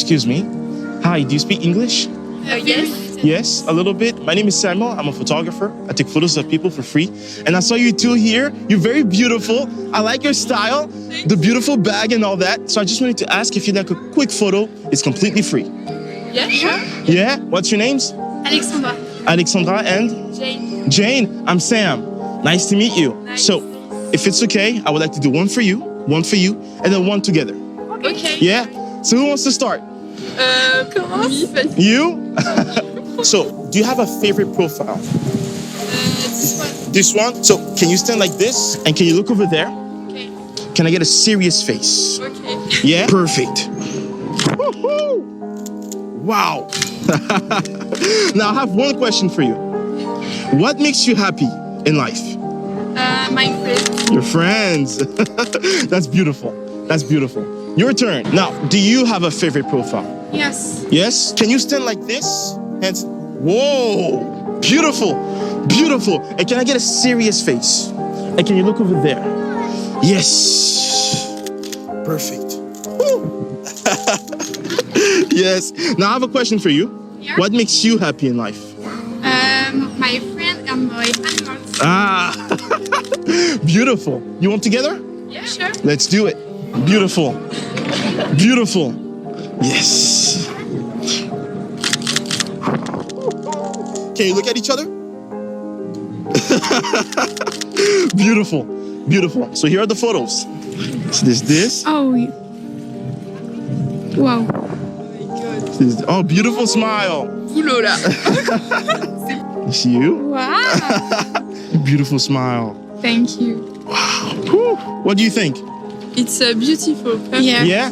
excuse me. Hi, do you speak English? Yes. Yes, a little bit. My name is Samuel. I'm a photographer. I take photos of people for free. And I saw you two here. You're very beautiful. I like your style, the beautiful bag and all that. So I just wanted to ask if you'd like a quick photo. It's completely free. Yeah, sure. Yeah? What's your names? Alexandra. Alexandra and Jane. Jane. I'm Sam. Nice to meet you. Nice. So if it's okay, I would like to do one for you, and then one together. Okay. Yeah? So who wants to start? Commence. You? So, do you have a favorite profile? This one. This one? So, can you stand like this? And can you look over there? Okay. Can I get a serious face? Okay. Yeah? Perfect. Woo-hoo. Wow. Now, I have one question for you. What makes you happy in life? My friend. Your friends. That's beautiful. That's beautiful. Your turn. Now, do you have a favorite profile? Yes. Yes? Can you stand like this? Hands. Whoa! Beautiful! Beautiful! And can I get a serious face? And can you look over there? Yes! Perfect. Woo. Yes. Now I have a question for you. Yeah. What makes you happy in life? My friend and my animals. Ah! Beautiful. You want together? Yeah, sure. Let's do it. Beautiful. Beautiful. Yes. Can you look at each other? Beautiful. Beautiful. So here are the photos. So there's this. Oh, wow. Oh, beautiful smile. Oulala. It's you. Wow. Beautiful smile. Thank you. Wow. Whew. What do you think? It's beautiful. Yeah?